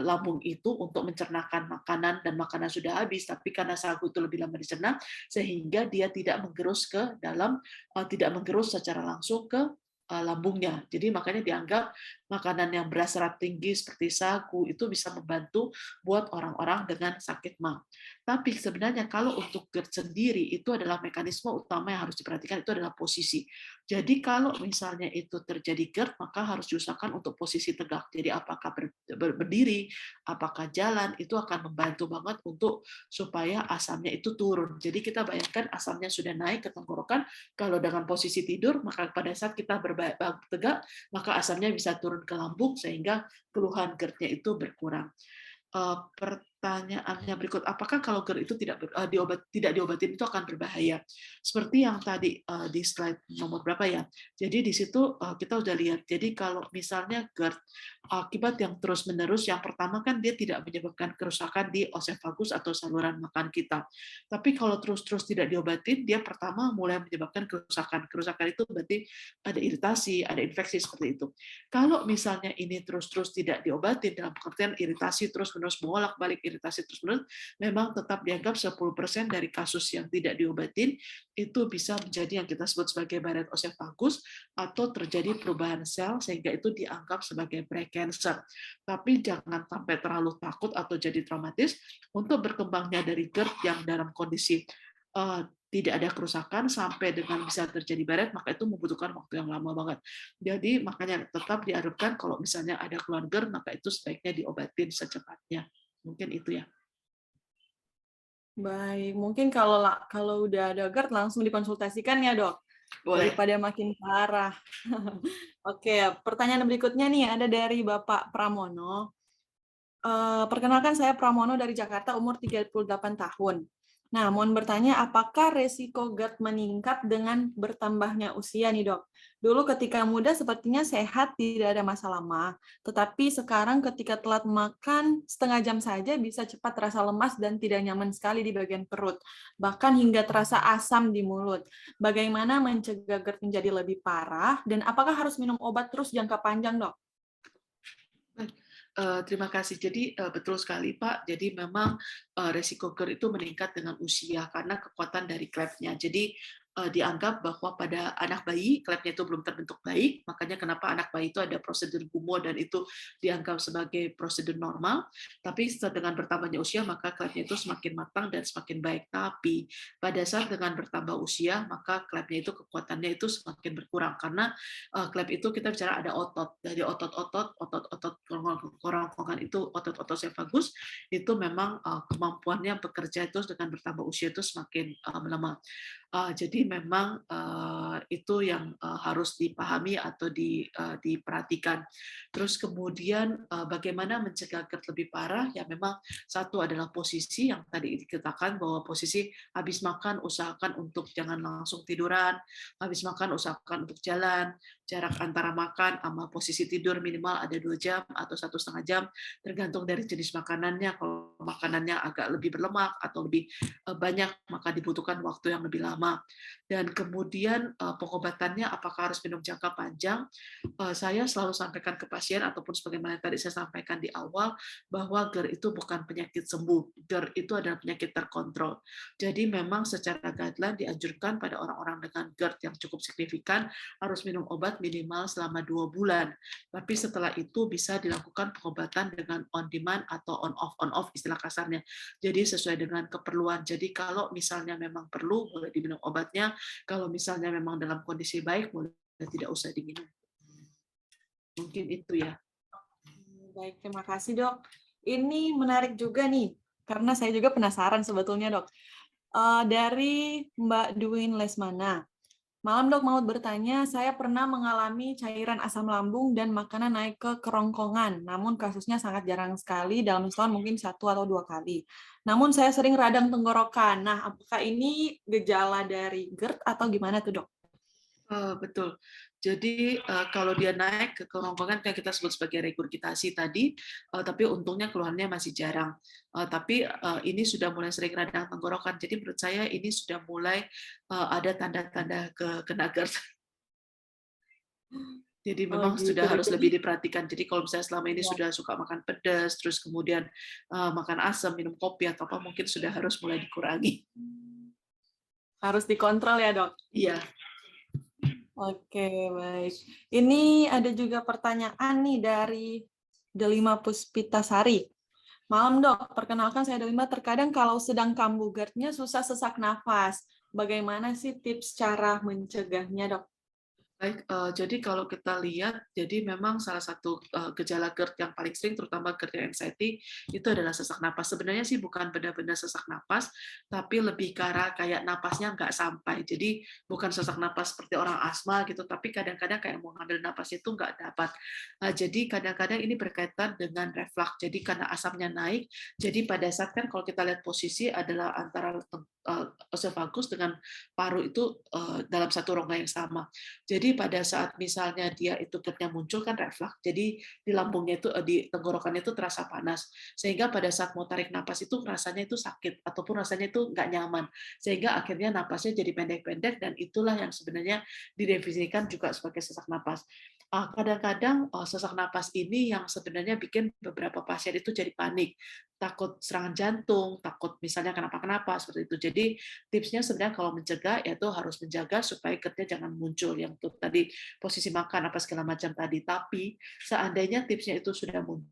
lambung itu untuk mencernakan makanan dan makanan sudah habis, tapi karena sagu itu lebih lama dicerna, sehingga dia tidak menggerus ke dalam, tidak menggerus secara langsung ke lambungnya. Jadi makanya dianggap makanan yang berserat tinggi seperti sagu itu bisa membantu buat orang-orang dengan sakit MA. Tapi sebenarnya kalau untuk GERD sendiri itu adalah mekanisme utama yang harus diperhatikan itu adalah posisi. Jadi kalau misalnya itu terjadi GERD maka harus diusahakan untuk posisi tegak. Jadi apakah berdiri, apakah jalan itu akan membantu banget untuk supaya asamnya itu turun. Jadi kita bayangkan asamnya sudah naik ke tenggorokan, kalau dengan posisi tidur maka pada saat kita tegak maka asamnya bisa turun ke lambung sehingga keluhan GERD-nya itu berkurang. Pertanyaannya berikut, apakah kalau GERD itu tidak diobatin itu akan berbahaya? Seperti yang tadi di slide nomor berapa ya? Jadi di situ kita udah lihat. Jadi kalau misalnya GERD akibat yang terus-menerus, yang pertama kan dia tidak menyebabkan kerusakan di oesophagus atau saluran makan kita. Tapi kalau terus-terus tidak diobatin, dia pertama mulai menyebabkan kerusakan. Kerusakan itu berarti ada iritasi, ada infeksi seperti itu. Kalau misalnya ini terus-terus tidak diobatin dalam pengertian iritasi terus-menerus bolak-balik iritasi terus-menerus, memang tetap dianggap 10% dari kasus yang tidak diobatin itu bisa menjadi yang kita sebut sebagai Barrett esophagus atau terjadi perubahan sel sehingga itu dianggap sebagai precancer. Tapi jangan sampai terlalu takut atau jadi traumatis untuk berkembangnya dari GERD yang dalam kondisi tidak ada kerusakan sampai dengan bisa terjadi Barrett, maka itu membutuhkan waktu yang lama banget. Jadi makanya tetap diharapkan kalau misalnya ada keluhan GERD, maka itu sebaiknya diobatin secepatnya. Mungkin itu ya. Baik, mungkin kalau udah ada GERD langsung dikonsultasikan ya, Dok. Boleh. Daripada makin parah. Oke, pertanyaan berikutnya nih ada dari Bapak Pramono. Perkenalkan saya Pramono dari Jakarta, umur 38 tahun. Nah, mohon bertanya, apakah resiko GERD meningkat dengan bertambahnya usia nih, Dok? Dulu ketika muda sepertinya sehat, tidak ada masalah mah. Tetapi sekarang ketika telat makan, setengah jam saja bisa cepat terasa lemas dan tidak nyaman sekali di bagian perut. Bahkan hingga terasa asam di mulut. Bagaimana mencegah GERD menjadi lebih parah? Dan apakah harus minum obat terus jangka panjang, Dok? Terima kasih. Jadi betul sekali Pak. Jadi memang resiko GERD itu meningkat dengan usia karena kekuatan dari klepnya. Jadi dianggap bahwa pada anak bayi klepnya itu belum terbentuk baik, makanya kenapa anak bayi itu ada prosedur gumo dan itu dianggap sebagai prosedur normal. Tapi dengan bertambahnya usia maka klepnya itu semakin matang dan semakin baik. Tapi pada saat dengan bertambah usia maka klepnya itu kekuatannya itu semakin berkurang karena klep itu kita bicara ada otot. Dari otot-otot kerongkongan itu otot-otot esophagus itu memang kemampuannya bekerja itu dengan bertambah usia itu semakin melemah. Jadi memang itu yang harus dipahami atau diperhatikan. Terus kemudian bagaimana mencegah GERD lebih parah? Ya memang satu adalah posisi yang tadi dikatakan bahwa posisi habis makan usahakan untuk jangan langsung tiduran, habis makan usahakan untuk jalan, jarak antara makan sama posisi tidur minimal ada 2 jam atau 1,5 jam, tergantung dari jenis makanannya. Kalau makanannya agak lebih berlemak atau lebih banyak, maka dibutuhkan waktu yang lebih lama. Dan kemudian pengobatannya apakah harus minum jangka panjang? Saya selalu sampaikan ke pasien ataupun sebagaimana tadi saya sampaikan di awal bahwa GERD itu bukan penyakit sembuh. GERD itu adalah penyakit terkontrol. Jadi memang secara guideline dianjurkan pada orang-orang dengan GERD yang cukup signifikan harus minum obat minimal selama 2 bulan. Tapi setelah itu bisa dilakukan pengobatan dengan on demand atau on off istilah kasarnya. Jadi sesuai dengan keperluan. Jadi kalau misalnya memang perlu boleh diminum obatnya, kalau misalnya memang dalam kondisi baik boleh tidak usah diminum. Mungkin itu ya. Baik, terima kasih, Dok. Ini menarik juga nih, karena saya juga penasaran sebetulnya, Dok. Dari Mbak Duin Lesmana. Malam, Dok, mau bertanya, saya pernah mengalami cairan asam lambung dan makanan naik ke kerongkongan, namun kasusnya sangat jarang sekali, dalam setahun mungkin 1 atau 2 kali. Namun saya sering radang tenggorokan. Nah, apakah ini gejala dari GERD atau gimana tuh, Dok? Betul. Jadi kalau dia naik ke kerongkongan yang kita sebut sebagai regurgitasi tadi, tapi untungnya keluhannya masih jarang. Tapi ini sudah mulai sering radang tenggorokan. Jadi menurut saya ini sudah mulai ada tanda-tanda kena GERD. Jadi memang gitu. sudah harus Jadi lebih diperhatikan. Jadi kalau misalnya selama ini sudah suka makan pedas, terus kemudian makan asam, minum kopi atau apa, mungkin sudah harus mulai dikurangi. harus dikontrol ya, Dok? Iya. Oke, baik. Ini ada juga pertanyaan nih dari Delima Puspitasari. Malam dok, perkenalkan saya Delima. Terkadang kalau sedang kambuh GERD-nya susah sesak nafas. Bagaimana sih tips cara mencegahnya dok? Baik, jadi kalau kita lihat, jadi memang salah satu gejala GERD yang paling sering, terutama GERD yang anxiety, itu adalah sesak napas. Sebenarnya sih bukan benar-benar sesak napas, tapi lebih ke arah kayak napasnya nggak sampai. Jadi bukan sesak napas seperti orang asma gitu, tapi kadang-kadang kayak mau ngambil napas itu nggak dapat. Jadi kadang-kadang ini berkaitan dengan reflux. Jadi karena asamnya naik, jadi pada saat kan kalau kita lihat posisi adalah antara esophagus dengan paru itu dalam satu rongga yang sama. Jadi pada saat misalnya dia itu GERD-nya muncul kan reflux, jadi di lambungnya itu di tenggorokannya itu terasa panas, sehingga pada saat mau tarik napas itu rasanya itu sakit ataupun rasanya itu nggak nyaman, sehingga akhirnya napasnya jadi pendek-pendek dan itulah yang sebenarnya didefinisikan juga sebagai sesak napas. Kadang-kadang sesak napas ini yang sebenarnya bikin beberapa pasien itu jadi panik, takut serangan jantung, takut misalnya kenapa-kenapa seperti itu. Jadi tipsnya sebenarnya kalau mencegah yaitu harus menjaga supaya GERD-nya jangan muncul yang tuh tadi posisi makan apa segala macam tadi. Tapi seandainya tipsnya itu sudah muncul,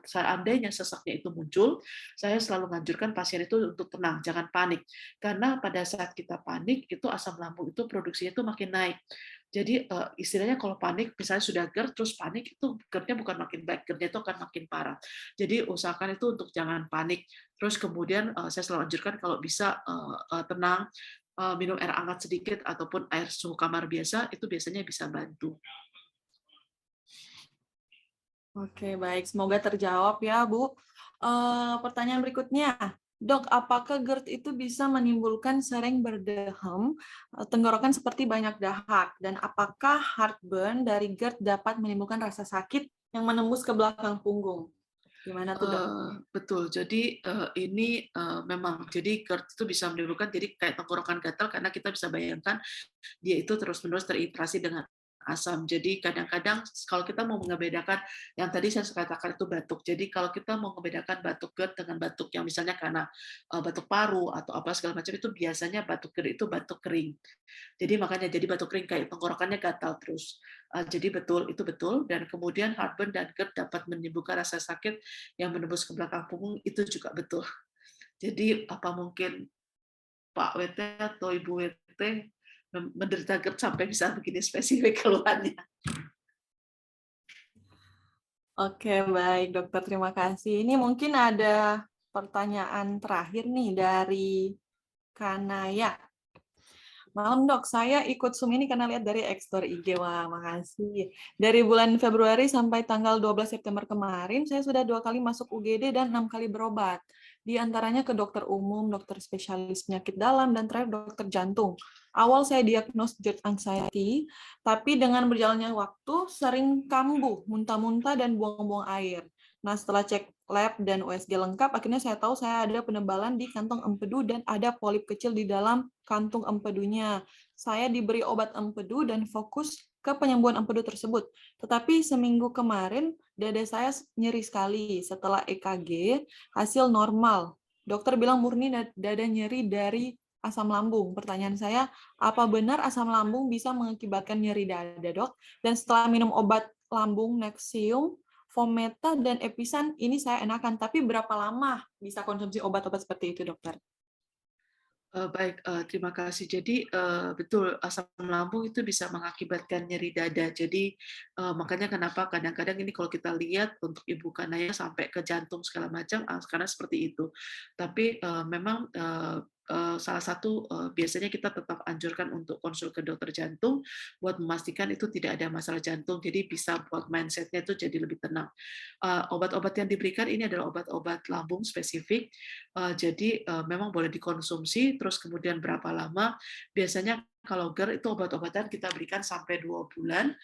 seandainya sesaknya itu muncul, saya selalu menganjurkan pasien itu untuk tenang, jangan panik. Karena pada saat kita panik itu asam lambung itu produksinya itu makin naik. Jadi istilahnya kalau panik, misalnya sudah GERD terus panik itu GERD-nya bukan makin baik, GERD-nya itu akan makin parah. Jadi usahakan itu untuk jangan panik. Terus kemudian saya selalu anjurkan kalau bisa tenang, minum air hangat sedikit ataupun air suhu kamar biasa itu biasanya bisa bantu. Oke, baik. Semoga terjawab ya, Bu. Pertanyaan berikutnya, Dok, apakah GERD itu bisa menimbulkan sering berdeham, tenggorokan seperti banyak dahak, dan apakah heartburn dari GERD dapat menimbulkan rasa sakit yang menembus ke belakang punggung? Gimana tuh, Dok? Betul. Jadi ini memang jadi GERD itu bisa menimbulkan jadi kayak tenggorokan gatal karena kita bisa bayangkan dia itu terus-menerus terinteraksi dengan asam. Jadi kadang-kadang kalau kita mau membedakan yang tadi saya katakan itu batuk. Jadi kalau kita mau membedakan batuk GERD dengan batuk yang misalnya karena batuk paru atau apa segala macam itu biasanya batuk GERD itu batuk kering. Jadi makanya jadi batuk kering kayak tenggorokannya gatal terus. Jadi betul itu betul dan kemudian heartburn dan GERD dapat menimbulkan rasa sakit yang menembus ke belakang punggung itu juga betul. Jadi apa mungkin Pak WT atau Ibu WT menderita GERD sampai bisa begini spesifik keluhannya. Oke, baik, Dokter. Terima kasih. Ini mungkin ada pertanyaan terakhir nih dari Kanaya. Malam dok, saya ikut Zoom ini karena lihat dari X-Store IG. Wah, makasih. Dari bulan Februari sampai tanggal 12 September kemarin, saya sudah 2 kali masuk UGD dan 6 kali berobat. Di antaranya ke dokter umum, dokter spesialis penyakit dalam, dan terakhir dokter jantung. Awal saya diagnos GERD anxiety, tapi dengan berjalannya waktu sering kambuh, muntah-muntah, dan buang-buang air. Nah, setelah cek lab dan USG lengkap, akhirnya saya tahu saya ada penebalan di kantong empedu dan ada polip kecil di dalam kantung empedunya. Saya diberi obat empedu dan fokus ke penyembuhan empedu tersebut. Tetapi seminggu kemarin, dada saya nyeri sekali. Setelah EKG, hasil normal. Dokter bilang murni dada nyeri dari asam lambung. Pertanyaan saya, apa benar asam lambung bisa mengakibatkan nyeri dada, dok? Dan setelah minum obat lambung Nexium, Fometa dan Episan ini saya enakan, tapi berapa lama bisa konsumsi obat-obat seperti itu, dokter? Baik, terima kasih. Jadi betul asam lambung itu bisa mengakibatkan nyeri dada. Jadi makanya kenapa kadang-kadang ini kalau kita lihat untuk Ibu Kanaya sampai ke jantung segala macam, karena seperti itu. Tapi memang salah satu biasanya kita tetap anjurkan untuk konsul ke dokter jantung buat memastikan itu tidak ada masalah jantung. Jadi bisa buat mindsetnya itu jadi lebih tenang. Obat-obat yang diberikan ini adalah obat-obat lambung spesifik. Jadi memang boleh dikonsumsi. Terus kemudian berapa lama? Biasanya kalau GERD itu obat-obatan kita berikan sampai 2 bulan,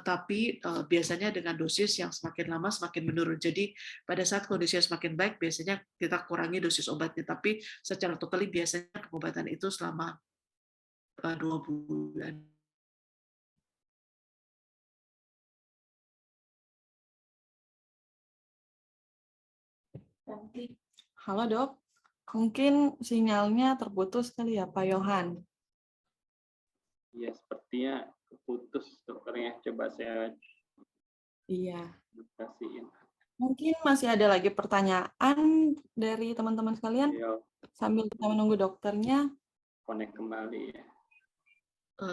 tapi biasanya dengan dosis yang semakin lama semakin menurun. Jadi pada saat kondisinya semakin baik, biasanya kita kurangi dosis obatnya. Tapi secara totali biasanya pengobatan itu selama 2 bulan. Halo dok, mungkin sinyalnya terputus kali ya Pak Yohan. Ya, sepertinya putus dokternya. Coba saya Iya. kasihin. Mungkin masih ada lagi pertanyaan dari teman-teman sekalian Ayo, sambil kita menunggu dokternya. connect kembali ya.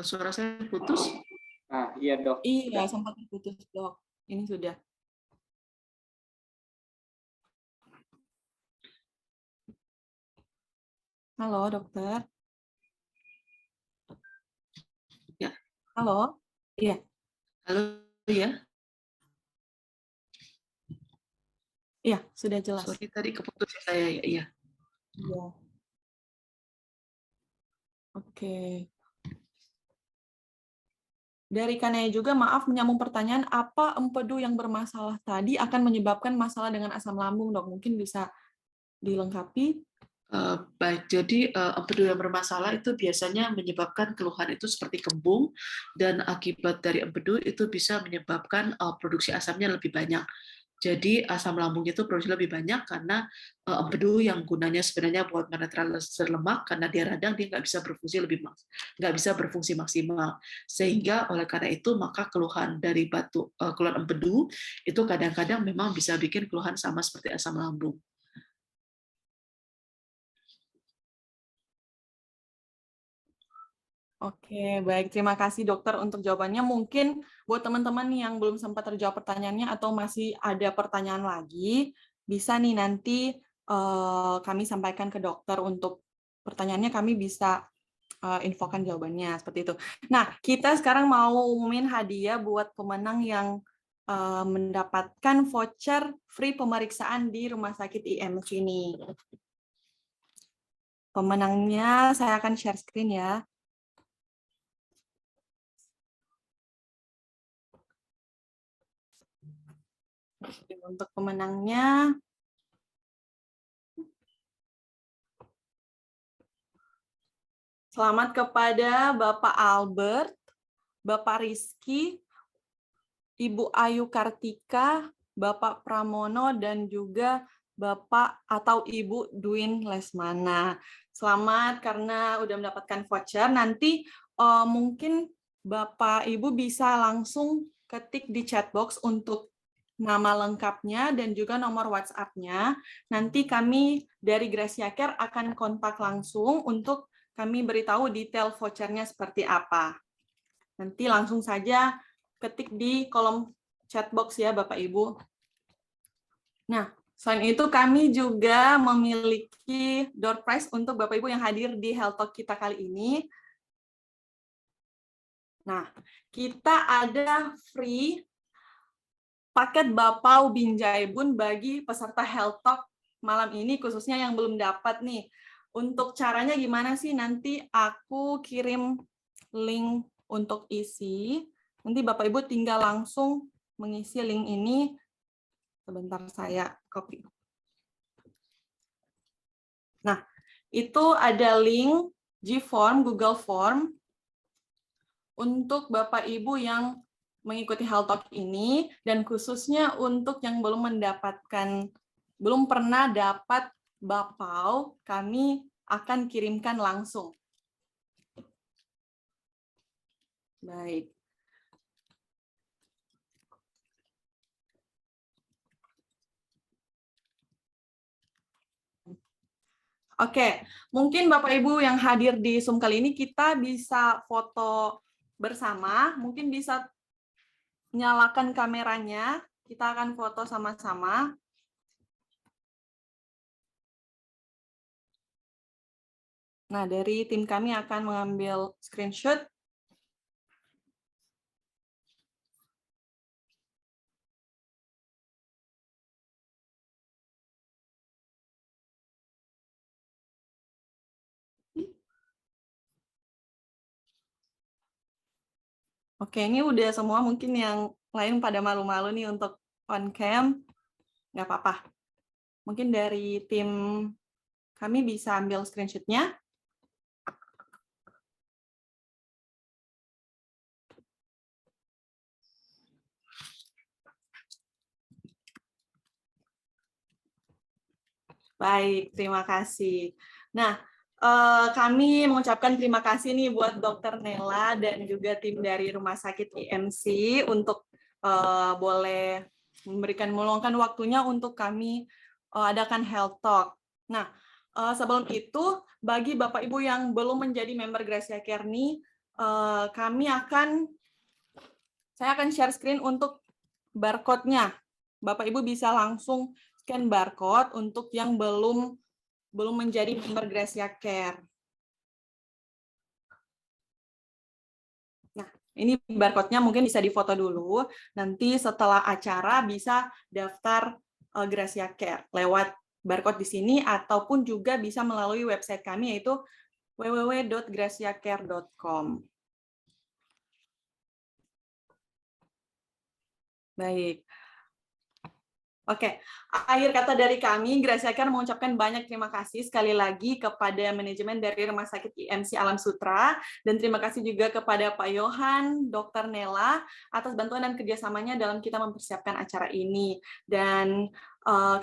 Suara saya putus. Iya dok. Iya, Sudah. sempat terputus, Dok. Ini sudah. Halo, dokter. Ya. Halo. Iya. Halo ya. Iya, sudah jelas. Sorry tadi keputus ya saya ya. Iya. Iya. Oke. Dari Kanaya juga, maaf menyambung pertanyaan, apa empedu yang bermasalah tadi akan menyebabkan masalah dengan asam lambung, Dok? Mungkin bisa dilengkapi. Baik, jadi empedu yang bermasalah itu biasanya menyebabkan keluhan itu seperti kembung, dan akibat dari empedu itu bisa menyebabkan produksi asamnya lebih banyak. Jadi asam lambungnya itu produksi lebih banyak karena empedu yang gunanya sebenarnya buat menetralisir lemak, karena dia radang dia nggak bisa berfungsi maksimal. Sehingga oleh karena itu maka keluhan dari keluhan empedu itu kadang-kadang memang bisa bikin keluhan sama seperti asam lambung. Oke, baik. Terima kasih dokter untuk jawabannya. Mungkin buat teman-teman yang belum sempat terjawab pertanyaannya atau masih ada pertanyaan lagi, bisa nih nanti kami sampaikan ke dokter untuk pertanyaannya, kami bisa infokan jawabannya seperti itu. Nah, kita sekarang mau umumin hadiah buat pemenang yang mendapatkan voucher free pemeriksaan di Rumah Sakit IMC ini. Pemenangnya saya akan share screen ya. Untuk pemenangnya, selamat kepada Bapak Albert, Bapak Rizky, Ibu Ayu Kartika, Bapak Pramono, dan juga Bapak atau Ibu Dwin Lesmana. Selamat karena udah mendapatkan voucher. Nanti mungkin Bapak Ibu bisa langsung ketik di chat box untuk nama lengkapnya dan juga nomor WhatsApp-nya. Nanti kami dari Gracia Care akan kontak langsung untuk kami beritahu detail vouchernya seperti apa. Nanti langsung saja ketik di kolom chat box ya Bapak Ibu. Nah, selain itu kami juga memiliki door prize untuk Bapak Ibu yang hadir di Health Talk kita kali ini. Nah, kita ada free paket Bapau Binjai Bun bagi peserta Health Talk malam ini, khususnya yang belum dapat nih. Untuk caranya gimana sih? Nanti aku kirim link untuk isi. Nanti Bapak Ibu tinggal langsung mengisi link ini. Sebentar saya copy. Nah, itu ada link G-Form, Google Form untuk Bapak Ibu yang mengikuti Health Talk ini, dan khususnya untuk yang belum pernah dapat Bapau, kami akan kirimkan langsung. Baik. Oke, mungkin Bapak Ibu yang hadir di Zoom kali ini kita bisa foto bersama, mungkin bisa nyalakan kameranya, kita akan foto sama-sama. Nah, dari tim kami akan mengambil screenshot. Oke, ini udah semua, mungkin yang lain pada malu-malu nih untuk on cam, nggak apa-apa. Mungkin dari tim kami bisa ambil screenshot-nya. Baik, terima kasih. Nah, kami mengucapkan terima kasih nih buat Dokter Nela dan juga tim dari Rumah Sakit IMC untuk boleh meluangkan waktunya untuk kami adakan Health Talk. Nah, sebelum itu, bagi Bapak Ibu yang belum menjadi member Gracia Care nih, saya akan share screen untuk barcode-nya. Bapak Ibu bisa langsung scan barcode untuk yang belum menjadi member Gracia Care. Nah, ini barcode-nya mungkin bisa difoto dulu. Nanti setelah acara bisa daftar Gracia Care lewat barcode di sini ataupun juga bisa melalui website kami yaitu www.graciacare.com. Baik. Oke, akhir kata dari kami, Gracia Care mengucapkan banyak terima kasih sekali lagi kepada manajemen dari Rumah Sakit IMC Alam Sutra, dan terima kasih juga kepada Pak Yohan, Dr. Nela, atas bantuan dan kerjasamanya dalam kita mempersiapkan acara ini. Dan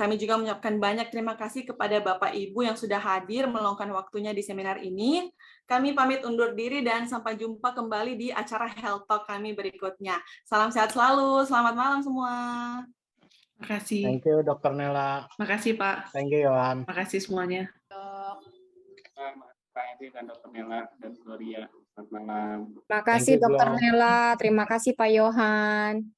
kami juga mengucapkan banyak terima kasih kepada Bapak Ibu yang sudah hadir meluangkan waktunya di seminar ini. Kami pamit undur diri dan sampai jumpa kembali di acara Health Talk kami berikutnya. Salam sehat selalu, selamat malam semua. Terima kasih. Thank you, Dr. Nela. Makasih Pak. Thank you, Yohan. Makasih semuanya. Pak Henry dan Dr. Nela dan Gloria. Selamat malam. Terima Thank kasih you, Dr. Glo. Nela, terima kasih Pak Yohan.